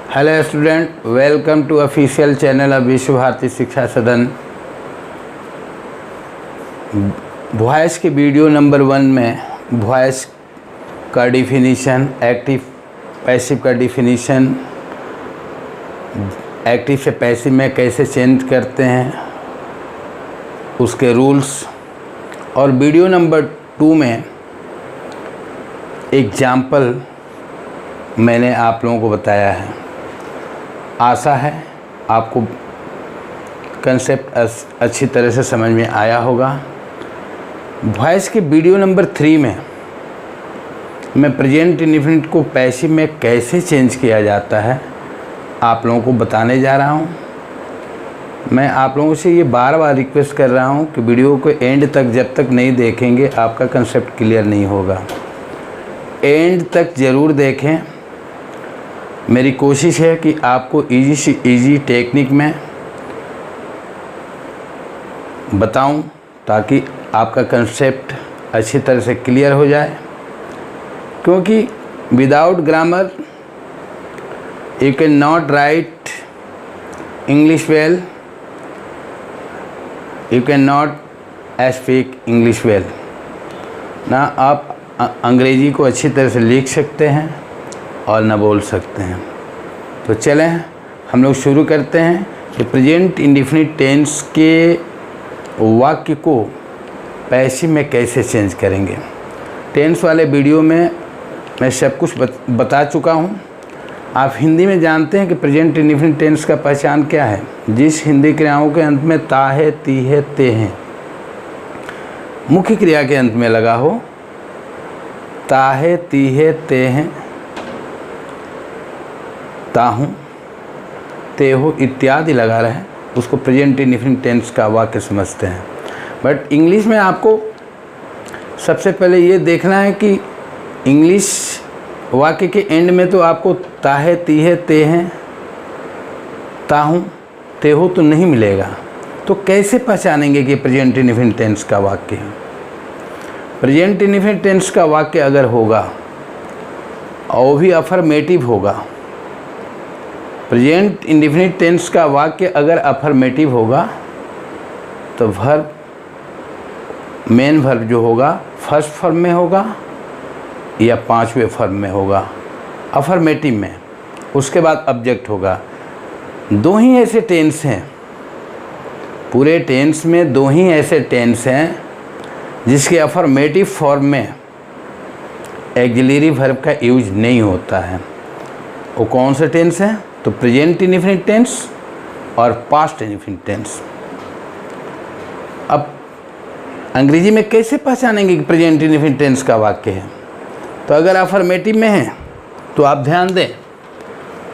Hello student, welcome to official channel of Vishwa Bharati शिक्षा सदन। Voice के वीडियो नंबर 1 में वॉइस का डिफिनीशन, एक्टिव पैसिव का डिफिनीशन, एक्टिव से पैसिव में कैसे चेंज करते हैं उसके रूल्स, और वीडियो नंबर 2 में एग्जाम्पल मैंने आप लोगों को बताया है। आशा है आपको कंसेप्ट अच्छी तरह से समझ में आया होगा। वॉइस के वीडियो नंबर 3 में मैं प्रेजेंट इंडेफिनिट को पैसिव में कैसे चेंज किया जाता है आप लोगों को बताने जा रहा हूँ। मैं आप लोगों से ये बार बार रिक्वेस्ट कर रहा हूँ कि वीडियो को एंड तक जब तक नहीं देखेंगे आपका कंसेप्ट क्लियर नहीं होगा। एंड तक ज़रूर देखें। मेरी कोशिश है कि आपको इजी से इजी टेक्निक में बताऊं ताकि आपका कंसेप्ट अच्छी तरह से क्लियर हो जाए, क्योंकि without grammar you can not right English well, you can not speak English well. ना आप अंग्रेजी को अच्छी तरह से लिख सकते हैं और ना बोल सकते हैं। तो चलें हम लोग शुरू करते हैं कि प्रेजेंट इंडेफिनिट टेंस के वाक्य को पैसिव में कैसे चेंज करेंगे। टेंस वाले वीडियो में मैं सब कुछ बता चुका हूँ। आप हिंदी में जानते हैं कि प्रेजेंट इंडेफिनिट टेंस का पहचान क्या है। जिस हिंदी क्रियाओं के अंत में ता है, ती है, ते हैं, मुख्य क्रिया के अंत में लगा हो, ता है, ती है, ते हैं, ताहूँ, ते हो इत्यादि लगा रहे, उसको प्रेजेंट इंडेफिनिट टेंस का वाक्य समझते हैं। बट इंग्लिश में आपको सबसे पहले ये देखना है कि इंग्लिश वाक्य के एंड में तो आपको ता है, ती है, ते हैं, ताहूँ, ते हो तो नहीं मिलेगा। तो कैसे पहचानेंगे कि प्रेजेंट इंडेफिनिट टेंस का वाक्य है। प्रेजेंट इंडेफिनिट टेंस का वाक्य अगर होगा और वो भी अफर्मेटिव होगा, प्रेजेंट इंडेफिनिट टेंस का वाक्य अगर अफर्मेटिव होगा तो वर्ब, मेन वर्ब जो होगा फर्स्ट फॉर्म में होगा या 5वें फॉर्म में होगा अफर्मेटिव में, उसके बाद ऑब्जेक्ट होगा। दो ही ऐसे टेंस हैं, पूरे टेंस में दो ही ऐसे टेंस हैं जिसके अफर्मेटिव फॉर्म में ऑक्सिलरी वर्ब का यूज नहीं होता है। वो कौन से टेंस हैं? तो प्रेजेंट इंडेफिनिट टेंस और पास्ट इंडेफिनिट टेंस। अब अंग्रेजी में कैसे पहचानेंगे कि प्रेजेंट इंडेफिनिट टेंस का वाक्य है? तो अगर अफर्मेटिव में है तो आप ध्यान दें,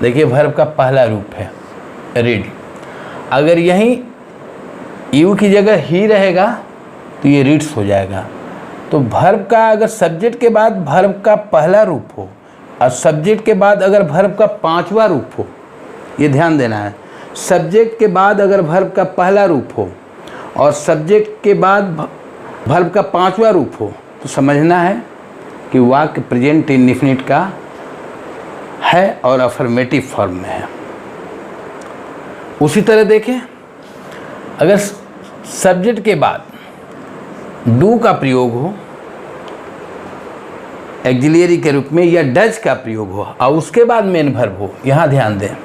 देखिए वर्ब का पहला रूप है रीड। अगर यहीं यू की जगह ही रहेगा तो ये रीड्स हो जाएगा। तो वर्ब का अगर सब्जेक्ट के बाद वर्ब का पहला रूप हो और सब्जेक्ट के बाद अगर वर्ब का 5वां रूप हो, ये ध्यान देना है। सब्जेक्ट के बाद अगर वर्ब का पहला रूप हो और सब्जेक्ट के बाद वर्ब का 5वां रूप हो तो समझना है कि वाक्य प्रेजेंट इंडेफिनिट का है और अफर्मेटिव फॉर्म में है। उसी तरह देखें, अगर सब्जेक्ट के बाद डू का प्रयोग हो ऑक्सिलरी के रूप में या डज का प्रयोग हो और उसके बाद मेन वर्ब हो, यहाँ ध्यान दें,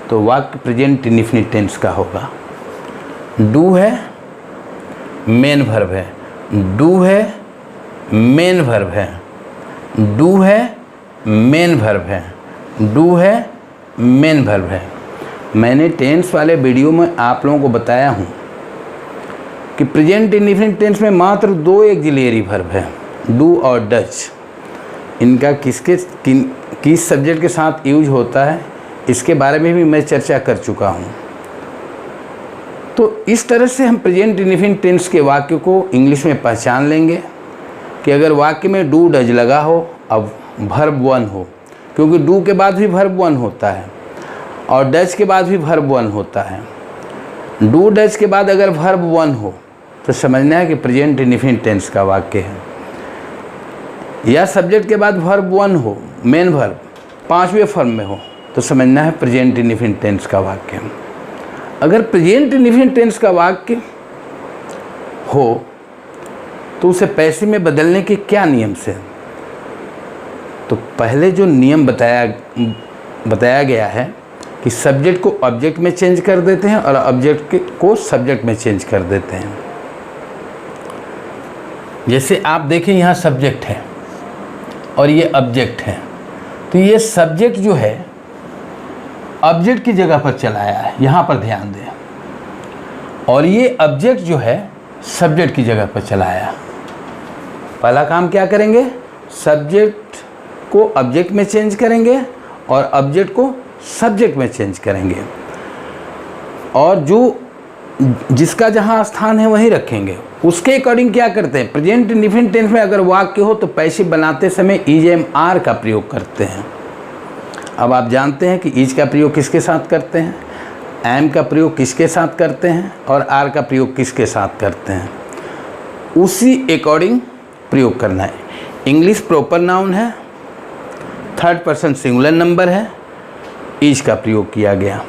तो वाक्य प्रेजेंट इंडेफिनिट टेंस का होगा। डू है, मेन वर्ब है, डू है, मेन वर्ब है, डू है, मेन वर्ब है, डू है, मेन वर्ब है। मैंने टेंस वाले वीडियो में आप लोगों को बताया हूँ कि प्रेजेंट इंडेफिनिट टेंस में मात्र 2 ऑक्सिलरी वर्ब है, डू और डज। इनका किस सब्जेक्ट के साथ यूज होता है इसके बारे में भी मैं चर्चा कर चुका हूँ। तो इस तरह से हम प्रेजेंट इंडेफिनिट टेंस के वाक्य को इंग्लिश में पहचान लेंगे कि अगर वाक्य में डू डज लगा हो, अब वर्ब 1 हो, क्योंकि डू के बाद भी वर्ब 1 होता है और डज के बाद भी वर्ब 1 होता है। डू डज के बाद अगर वर्ब 1 हो तो समझना है कि प्रेजेंट इंडेफिनिट टेंस का वाक्य है। या सब्जेक्ट के बाद वर्ब 1 हो, मेन वर्ब 5वें फॉर्म में हो, तो समझना है प्रेजेंट इंडेफिनिट टेंस का वाक्य। अगर प्रेजेंट इंडेफिनिट टेंस का वाक्य हो तो उसे पैसिव में बदलने के क्या नियम से? तो पहले जो नियम बताया गया है कि सब्जेक्ट को ऑब्जेक्ट में चेंज कर देते हैं और ऑब्जेक्ट को सब्जेक्ट में चेंज कर देते हैं। जैसे आप देखें यहाँ सब्जेक्ट है और ये ऑब्जेक्ट है, तो ये सब्जेक्ट जो है ऑब्जेक्ट की जगह पर चला आया है, यहाँ पर ध्यान दें, और ये ऑब्जेक्ट जो है सब्जेक्ट की जगह पर चला आया। पहला काम क्या करेंगे? सब्जेक्ट को ऑब्जेक्ट में चेंज करेंगे और ऑब्जेक्ट को सब्जेक्ट में चेंज करेंगे, और जो जिसका जहाँ स्थान है वहीं रखेंगे। उसके अकॉर्डिंग क्या करते हैं? प्रेजेंट इंडेफिनिट टेंस में अगर वाक्य हो तो पैसिव बनाते समय इज एम आर का प्रयोग करते हैं। अब आप जानते हैं कि इज का प्रयोग किसके साथ करते हैं, एम का प्रयोग किसके साथ करते हैं और आर का प्रयोग किसके साथ करते हैं। उसी अकॉर्डिंग प्रयोग करना है। इंग्लिश प्रॉपर नाउन है, थर्ड पर्सन सिंगुलर नंबर है, इज का प्रयोग किया गया।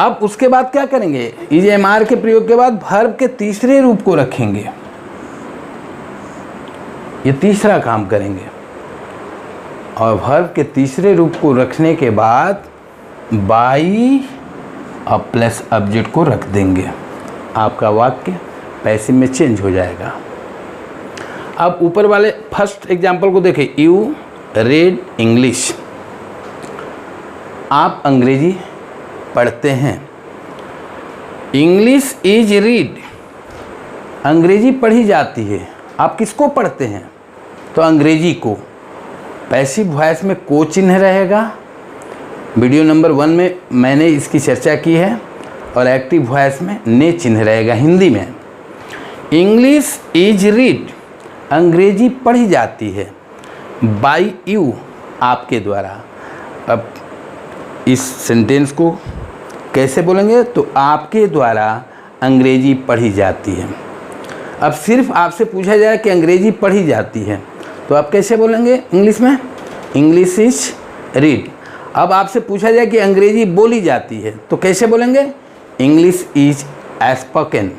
अब उसके बाद क्या करेंगे? इज एम आर के प्रयोग के बाद वर्ब के तीसरे रूप को रखेंगे। ये तीसरा काम करेंगे, और वर्ब के तीसरे रूप को रखने के बाद बाई और प्लस ऑब्जेक्ट को रख देंगे। आपका वाक्य पैसिव में चेंज हो जाएगा। अब ऊपर वाले फर्स्ट एग्जाम्पल को देखें। यू रेड इंग्लिश, आप अंग्रेजी पढ़ते हैं। इंग्लिश इज रीड, अंग्रेजी पढ़ी जाती है। आप किसको पढ़ते हैं? तो अंग्रेजी को। पैसिव वॉइस में को चिन्ह रहेगा, वीडियो नंबर 1 में मैंने इसकी चर्चा की है, और एक्टिव वॉइस में ने चिन्ह रहेगा हिंदी में। इंग्लिश इज रीड, अंग्रेजी पढ़ी जाती है। बाय यू, आपके द्वारा। अब इस सेंटेंस को कैसे बोलेंगे? तो आपके द्वारा अंग्रेजी पढ़ी जाती है। अब सिर्फ आपसे पूछा जाए कि अंग्रेजी पढ़ी जाती है तो आप कैसे बोलेंगे इंग्लिश में? English is read. अब आपसे पूछा जाए कि अंग्रेजी बोली जाती है तो कैसे बोलेंगे? English is spoken.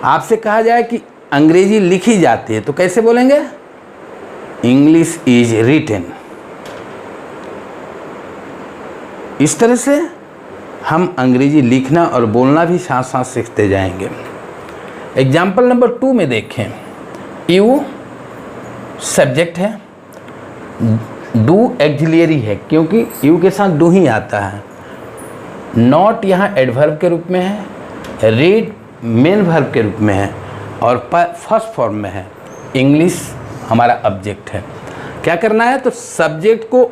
आपसे कहा जाए कि अंग्रेजी लिखी जाती है तो कैसे बोलेंगे? English is written. इस तरह से हम अंग्रेजी लिखना और बोलना भी साथ साथ सीखते जाएंगे। एग्जाम्पल नंबर 2 में देखें। यू सब्जेक्ट है, डू एक्सिलियरी है क्योंकि यू के साथ डू ही आता है। नॉट यहाँ एडवर्ब के रूप में है, रीड मेन वर्ब के रूप में है, और फर्स्ट फॉर्म में है। इंग्लिश हमारा ऑब्जेक्ट है। क्या करना है? तो सब्जेक्ट को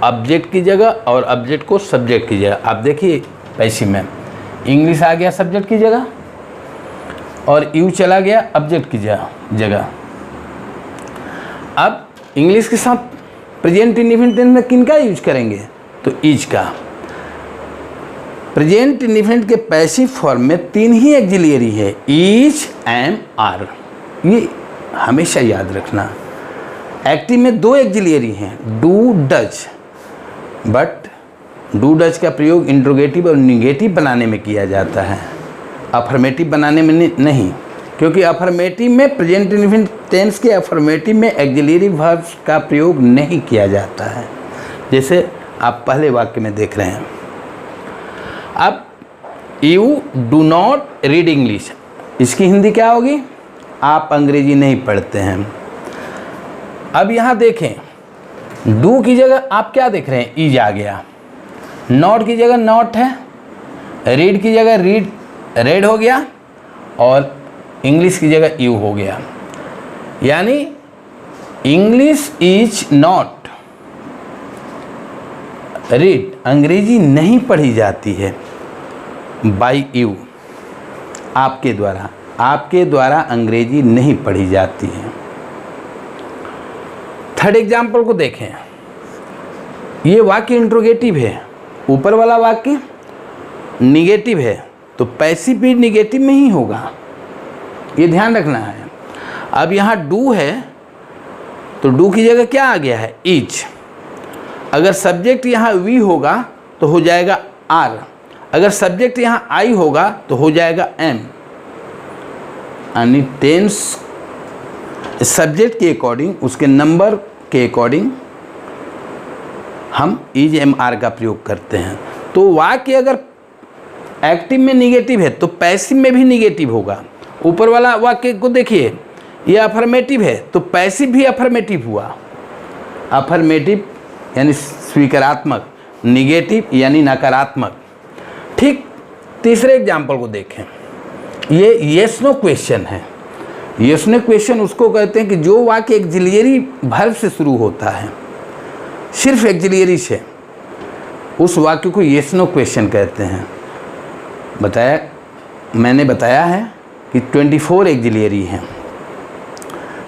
ऑब्जेक्ट की जगह और ऑब्जेक्ट को सब्जेक्ट की जगह। आप देखिए पैसिव में इंग्लिश आ गया सब्जेक्ट की जगह और यू चला गया ऑब्जेक्ट की जगह। अब इंग्लिश के साथ प्रेजेंट इंडेफिनिट टेंस में किन का यूज करेंगे? तो इज का। प्रेजेंट इंडेफिनिट के पैसिव फॉर्म में 3 ही एक्सिलियरी है, इज, एम, आर। ये हमेशा याद रखना। एक्टिव में 2 एक्सिलियरी हैं, do, does. But do does का प्रयोग इंट्रोगेटिव और निगेटिव बनाने में किया जाता है, अफर्मेटिव बनाने में नहीं, क्योंकि अफर्मेटिव में प्रेजेंट इंडेफिनिट टेंस के अफर्मेटिव में एक्सिलियरी वर्ब्स का प्रयोग नहीं किया जाता है, जैसे आप पहले वाक्य में देख रहे हैं। अब you do not read English, इसकी हिंदी क्या होगी? आप अंग्रेजी नहीं पढ़ते हैं। अब यहाँ देखें, डू की जगह आप क्या देख रहे हैं? इज आ गया। नॉट की जगह नॉट है, रीड की जगह रेड हो गया, और इंग्लिश की जगह यू हो गया। यानी इंग्लिश इज नॉट रीड, अंग्रेजी नहीं पढ़ी जाती है बाय यू, आपके द्वारा अंग्रेजी नहीं पढ़ी जाती है। थर्ड एग्जाम्पल को देखें। ये वाक्य इंट्रोगेटिव है, ऊपर वाला वाक्य निगेटिव है, तो पैसिव भी निगेटिव में ही होगा, ये ध्यान रखना है। अब यहाँ डू है तो डू की जगह क्या आ गया है? इज। अगर सब्जेक्ट यहाँ वी होगा तो हो जाएगा आर, अगर सब्जेक्ट यहाँ आई होगा तो हो जाएगा एम। यानी टेंस सब्जेक्ट के अकॉर्डिंग, उसके नंबर के अकॉर्डिंग हम इज एम आर का प्रयोग करते हैं। तो वाक्य अगर एक्टिव में निगेटिव है तो पैसिव में भी निगेटिव होगा। ऊपर वाला वाक्य को देखिए, ये अफर्मेटिव है तो पैसिव भी अफर्मेटिव हुआ। अफर्मेटिव यानी स्वीकारात्मक, निगेटिव यानी नकारात्मक। ठीक, तीसरे एग्जाम्पल को देखें। ये येस नो क्वेश्चन है। येस नो क्वेश्चन उसको कहते हैं कि जो वाक्य एक्सिलरी वर्ब से शुरू होता है, सिर्फ एक्सिलरी से, उस वाक्य को येस नो क्वेश्चन कहते हैं। मैंने बताया है कि 24 एक्सिलरी हैं।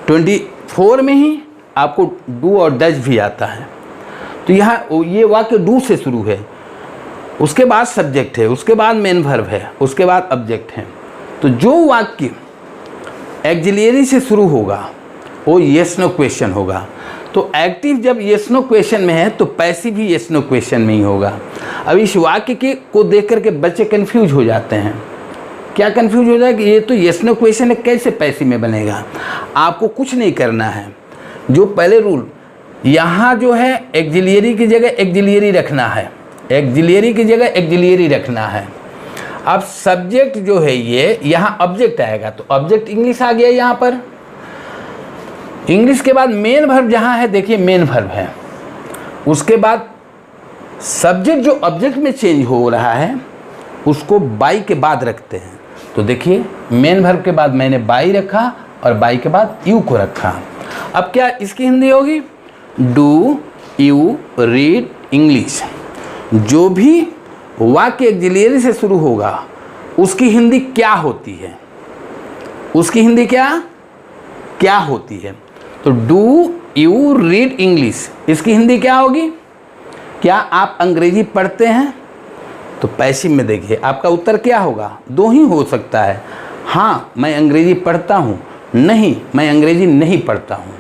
24 में ही आपको डू और डज भी आता है। तो यहाँ ये वाक्य डू से शुरू है, उसके बाद सब्जेक्ट है, उसके बाद मेन वर्ब है, उसके बाद ऑब्जेक्ट है। तो जो वाक्य एक्सिलरी से शुरू होगा वो येस नो क्वेश्चन होगा। तो एक्टिव जब येस नो क्वेश्चन में है तो पैसिव भी येस नो क्वेश्चन में ही होगा। अब इस वाक्य के को देख करके बच्चे कंफ्यूज हो जाते हैं। क्या कंफ्यूज हो जाए कि ये तो येस नो क्वेश्चन है, कैसे पैसिव में बनेगा? आपको कुछ नहीं करना है। जो पहले रूल, यहाँ जो है एक्सिलरी की जगह एक्सिलरी रखना है, एक्सिलरी की जगह एक्सिलरी रखना है। अब सब्जेक्ट जो है ये यहाँ ऑब्जेक्ट आएगा, तो ऑब्जेक्ट इंग्लिश आ गया यहाँ पर। इंग्लिश के बाद मेन वर्ब जहाँ है, देखिए मेन वर्ब है। उसके बाद सब्जेक्ट जो ऑब्जेक्ट में चेंज हो रहा है उसको बाई के बाद रखते हैं। तो देखिए मेन वर्ब के बाद मैंने बाई रखा और बाई के बाद यू को रखा। अब क्या इसकी हिंदी होगी? Do you read English. जो भी वाक्य एक्सिलरी से शुरू होगा उसकी हिंदी क्या होती है? उसकी हिंदी क्या होती है? तो डू यू रीड इंग्लिश, इसकी हिंदी क्या होगी? क्या आप अंग्रेजी पढ़ते हैं? तो पैसिव में देखिए आपका उत्तर क्या होगा? दो ही हो सकता है, हाँ मैं अंग्रेजी पढ़ता हूँ, नहीं मैं अंग्रेजी नहीं पढ़ता हूँ।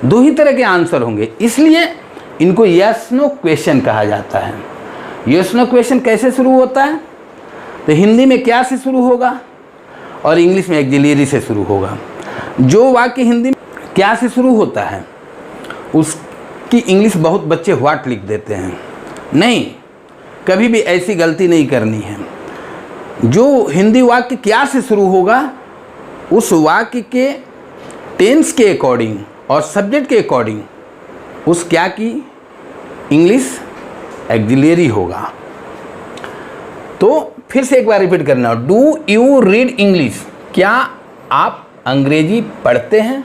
दो ही तरह के आंसर होंगे, इसलिए इनको यस नो क्वेश्चन कहा जाता है। यस नो क्वेश्चन कैसे शुरू होता है? तो हिंदी में क्या से शुरू होगा और इंग्लिश में एक्सिलरी से शुरू होगा। जो वाक्य हिंदी में क्या से शुरू होता है उसकी इंग्लिश बहुत बच्चे व्हाट लिख देते हैं। नहीं, कभी भी ऐसी गलती नहीं करनी है। जो हिंदी वाक्य क्या से शुरू होगा उस वाक्य के टेंस के अकॉर्डिंग और सब्जेक्ट के अकॉर्डिंग उस क्या की इंग्लिश एक्सिलरी होगा। तो फिर से एक बार रिपीट करना, डू यू रीड इंग्लिश, क्या आप अंग्रेजी पढ़ते हैं?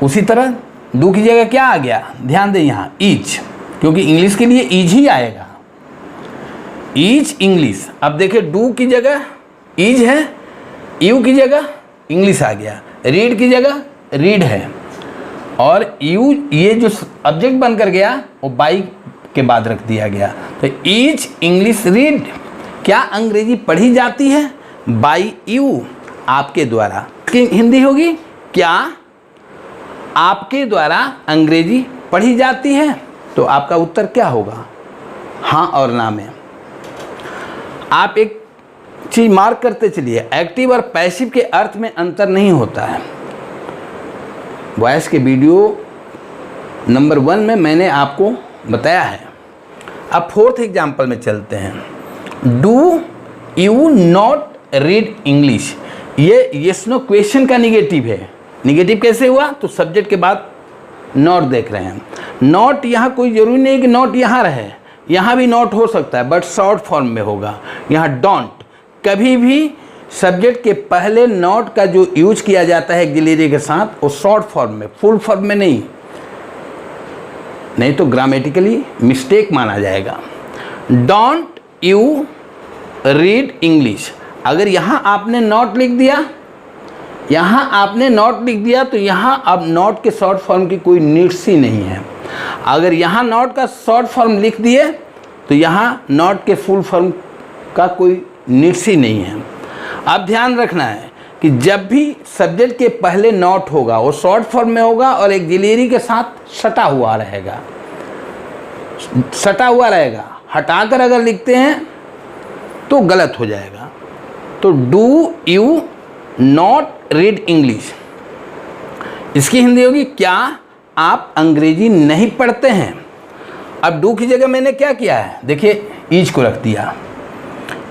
उसी तरह डू की जगह क्या आ गया? ध्यान दें यहाँ ईच, क्योंकि इंग्लिश के लिए ईज ही आएगा, ईच इंग्लिश। अब देखिए डू की जगह ईज है, यू की जगह इंग्लिश आ गया, रीड की जगह रीड है, और यू ये जो ऑब्जेक्ट बनकर गया वो बाई के बाद रख दिया गया। तो ईच इंग्लिश रीड, क्या अंग्रेजी पढ़ी जाती है? बाई यू, आपके द्वारा। हिंदी होगी क्या आपके द्वारा अंग्रेजी पढ़ी जाती है? तो आपका उत्तर क्या होगा? हाँ और ना में। आप एक चीज मार्क करते चलिए, एक्टिव और पैसिव के अर्थ में अंतर नहीं होता है। वॉइस के वीडियो नंबर 1 में मैंने आपको बताया है। अब फोर्थ एग्जाम्पल में चलते हैं। Do you not read English, ये यस नो क्वेश्चन का निगेटिव है। निगेटिव कैसे हुआ? तो सब्जेक्ट के बाद नॉट देख रहे हैं। नॉट यहाँ कोई ज़रूरी नहीं कि नॉट यहाँ रहे, यहाँ भी नॉट हो सकता है बट शॉर्ट फॉर्म में होगा। यहाँ डोंट, कभी भी सब्जेक्ट के पहले नॉट का जो यूज किया जाता है एक्सिलरी के साथ वो शॉर्ट फॉर्म में, फुल फॉर्म में नहीं तो ग्रामेटिकली मिस्टेक माना जाएगा। डोंट यू रीड इंग्लिश, अगर यहाँ आपने नॉट लिख दिया, यहाँ आपने नॉट लिख दिया तो यहाँ अब नॉट के शॉर्ट फॉर्म की कोई नीड्स ही नहीं है। अगर यहाँ नॉट का शॉर्ट फॉर्म लिख दिए तो यहाँ नॉट के फुल फॉर्म का कोई नीड्स ही नहीं है। अब ध्यान रखना है कि जब भी सब्जेक्ट के पहले नॉट होगा वो शॉर्ट फॉर्म में होगा और एक्सिलरी के साथ सटा हुआ रहेगा। सटा हुआ रहेगा, हटाकर अगर लिखते हैं तो गलत हो जाएगा। तो do you not read English, इसकी हिंदी होगी क्या आप अंग्रेजी नहीं पढ़ते हैं। अब डू की जगह मैंने क्या किया है, देखिए ईज को रख दिया,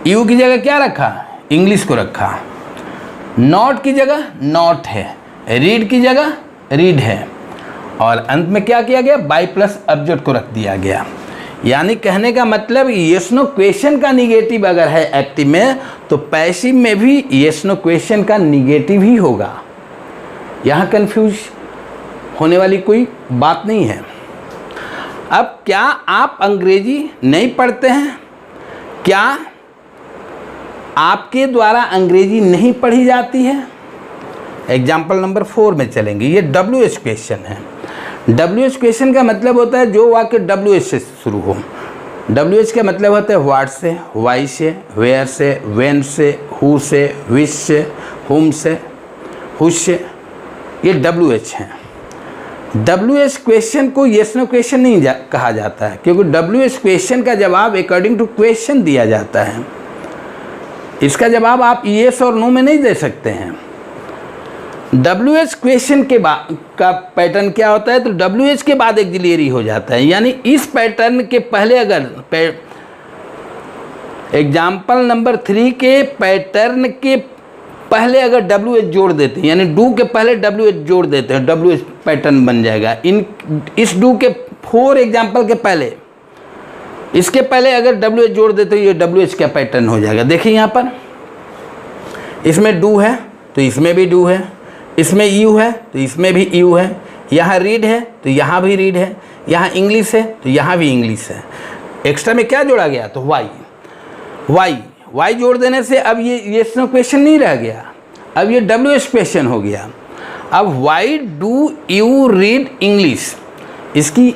यू की जगह क्या रखा, इंग्लिश को रखा, नॉट की जगह नॉट है, रीड की जगह रीड है, और अंत में क्या किया गया, बाई प्लस ऑब्जेक्ट को रख दिया गया। यानी कहने का मतलब यस नो क्वेश्चन का निगेटिव अगर है एक्टिव में, तो पैसिव में भी यस नो क्वेश्चन का निगेटिव ही होगा। यहाँ कंफ्यूज होने वाली कोई बात नहीं है। अब क्या आप अंग्रेजी नहीं पढ़ते हैं, क्या आपके द्वारा अंग्रेजी नहीं पढ़ी जाती है। एग्जाम्पल नंबर 4 में चलेंगे। ये WH क्वेश्चन है। WH क्वेश्चन का मतलब होता है जो वाक्य WH से शुरू हो। WH का मतलब होता है व्हाट से, वाई से, वेयर से, व्हेन से, हु से, विच से, हुम से, हुश से, ये WH हैं। WH क्वेश्चन को येस नो क्वेश्चन नहीं कहा जाता है, क्योंकि WH क्वेश्चन का जवाब अकॉर्डिंग टू क्वेश्चन दिया जाता है। इसका जवाब आप येस और नो में नहीं दे सकते हैं। WH क्वेश्चन के बाद का पैटर्न क्या होता है, तो WH के बाद एक्सिलरी हो जाता है। यानी इस पैटर्न के पहले अगर एग्जाम्पल नंबर 3 के पैटर्न के पहले अगर WH जोड़ देते हैं, यानी डू के पहले WH जोड़ देते हैं, WH पैटर्न बन जाएगा। इस डू के 4 एग्जाम्पल के पहले, इसके पहले अगर WH जोड़ देते हैं, ये WH का पैटर्न हो जाएगा। देखिए यहाँ पर इसमें डू है तो इसमें भी डू है, इसमें यू है तो इसमें भी यू है, यहाँ रीड है तो यहाँ भी रीड है, यहाँ इंग्लिश है तो यहाँ भी इंग्लिश है। एक्स्ट्रा में क्या जोड़ा गया, तो वाई जोड़ देने से अब ये येस नो क्वेश्चन नहीं रह गया, अब ये WH क्वेश्चन हो गया। अब Y do you read English, इसकी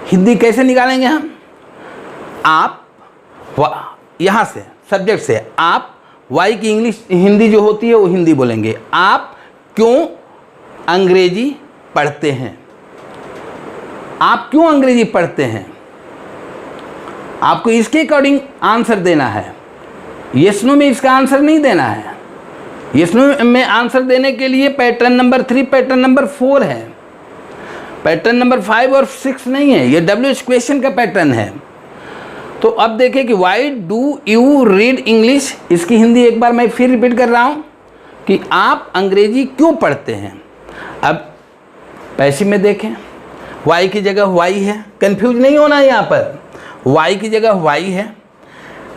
हिंदी कैसे निकालेंगे हम, आप यहाँ से सब्जेक्ट से आप वाई की इंग्लिश हिंदी जो होती है वो हिंदी बोलेंगे, आप क्यों अंग्रेजी पढ़ते हैं, आप क्यों अंग्रेजी पढ़ते हैं। आपको इसके अकॉर्डिंग आंसर देना है, येस नो में इसका आंसर नहीं देना है। येस नो में आंसर देने के लिए पैटर्न नंबर 3 पैटर्न नंबर 4 है, पैटर्न नंबर 5 और 6 नहीं है, ये WH क्वेश्चन का पैटर्न है। तो अब देखें कि Y do you read English, इसकी हिंदी एक बार मैं फिर रिपीट कर रहा हूँ कि आप अंग्रेजी क्यों पढ़ते हैं। अब पैसिव में देखें, वाई की जगह वाई है, कंफ्यूज नहीं होना है यहाँ पर, वाई की जगह वाई है,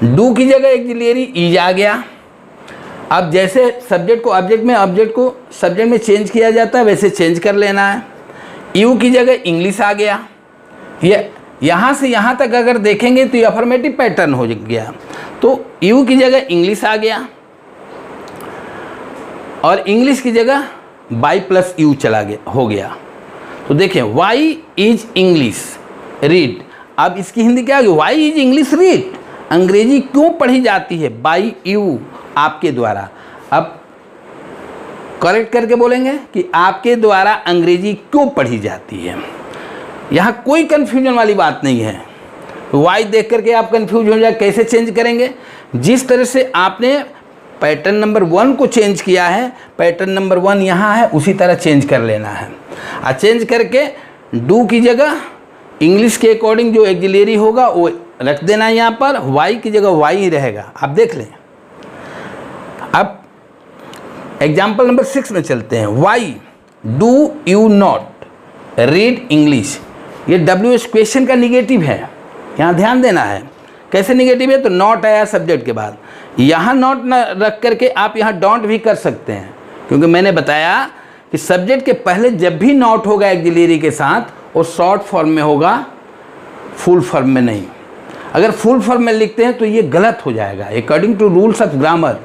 डू की जगह एक्सिलरी ईज आ गया। अब जैसे सब्जेक्ट को ऑब्जेक्ट में, ऑब्जेक्ट को सब्जेक्ट में चेंज किया जाता है वैसे चेंज कर लेना है। यू की जगह इंग्लिश आ गया। ये यहाँ से यहाँ तक अगर देखेंगे तो ये अफर्मेटिव पैटर्न हो गया। तो यू की जगह इंग्लिश आ गया और इंग्लिश की जगह बाई प्लस यू चला गया, हो गया। तो देखिए वाई इज इंग्लिश रीड, अब इसकी हिंदी क्या होगी, वाई इज इंग्लिश रीड, अंग्रेजी क्यों पढ़ी जाती है, बाई यू, आपके द्वारा। अब करेक्ट करके बोलेंगे कि आपके द्वारा अंग्रेजी क्यों पढ़ी जाती है। यहाँ कोई कन्फ्यूजन वाली बात नहीं है। वाई देख करके आप कन्फ्यूज हो जाए, कैसे चेंज करेंगे, जिस तरह से आपने पैटर्न नंबर 1 को चेंज किया है, पैटर्न नंबर 1 यहाँ है, उसी तरह चेंज कर लेना है। और चेंज करके डू की जगह इंग्लिश के अकॉर्डिंग जो एक्सिलरी होगा वो रख देना है यहाँ पर, वाई की जगह वाई ही रहेगा। आप देख लें। अब एग्जाम्पल नंबर 6 में चलते हैं। Y do you not read English, ये WH क्वेश्चन का निगेटिव है, यहाँ ध्यान देना है। कैसे निगेटिव है, तो नॉट आया सब्जेक्ट के बाद, यहाँ नॉट न रख करके आप यहाँ डोंट भी कर सकते हैं, क्योंकि मैंने बताया कि सब्जेक्ट के पहले जब भी नॉट होगा एक्सिलरी के साथ वो शॉर्ट फॉर्म में होगा, फुल फॉर्म में नहीं। अगर फुल फॉर्म में लिखते हैं तो ये गलत हो जाएगा, according to rules of grammar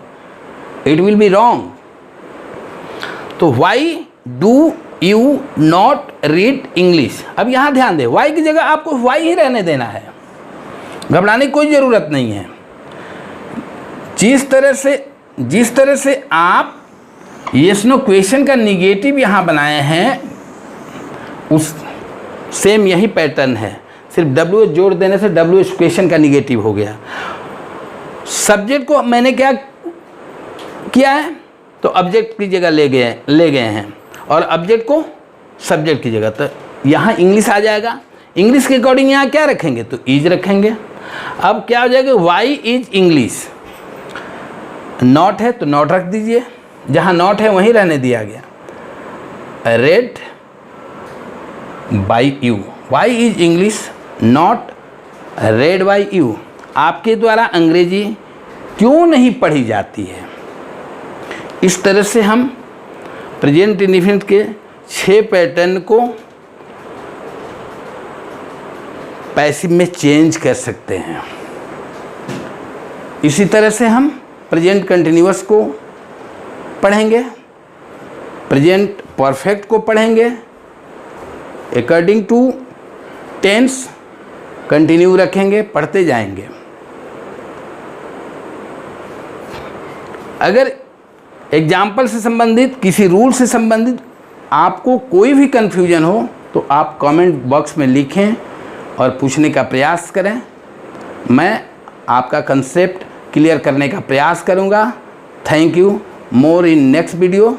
it will be wrong. तो why do you not read English, अब यहाँ ध्यान दें, वाई की जगह आपको वाई ही रहने देना है, घबराने की कोई ज़रूरत नहीं है। जिस तरह से आप येस नो क्वेश्चन का निगेटिव यहाँ बनाए हैं, उस सेम यही पैटर्न है। सिर्फ डब्ल्यू एच जोड़ देने से डब्ल्यू एच क्वेश्चन का निगेटिव हो गया। सब्जेक्ट को मैंने क्या किया है, तो ऑब्जेक्ट की जगह ले गए हैं और ऑब्जेक्ट को सब्जेक्ट की जगह, तो यहाँ इंग्लिश आ जाएगा। इंग्लिश के अकॉर्डिंग यहाँ क्या रखेंगे, तो इज रखेंगे। अब क्या हो जाएगा, वाई इज इंग्लिश। नॉट है तो नॉट रख दीजिए, जहाँ नॉट है वहीं रहने दिया गया। Read by you, why is English not read by you. आपके द्वारा अंग्रेजी क्यों नहीं पढ़ी जाती है। इस तरह से हम प्रेजेंट इंडेफिनिट के 6 पैटर्न को पैसिव में चेंज कर सकते हैं। इसी तरह से हम प्रेजेंट कंटिन्यूअस को पढ़ेंगे, प्रेजेंट परफेक्ट को पढ़ेंगे, अकॉर्डिंग टू टेंस कंटिन्यू रखेंगे, पढ़ते जाएंगे। अगर एग्जाम्पल से संबंधित, किसी रूल से संबंधित आपको कोई भी कन्फ्यूजन हो तो आप कमेंट बॉक्स में लिखें और पूछने का प्रयास करें। मैं आपका कंसेप्ट क्लियर करने का प्रयास करूंगा। Thank you. More in next video.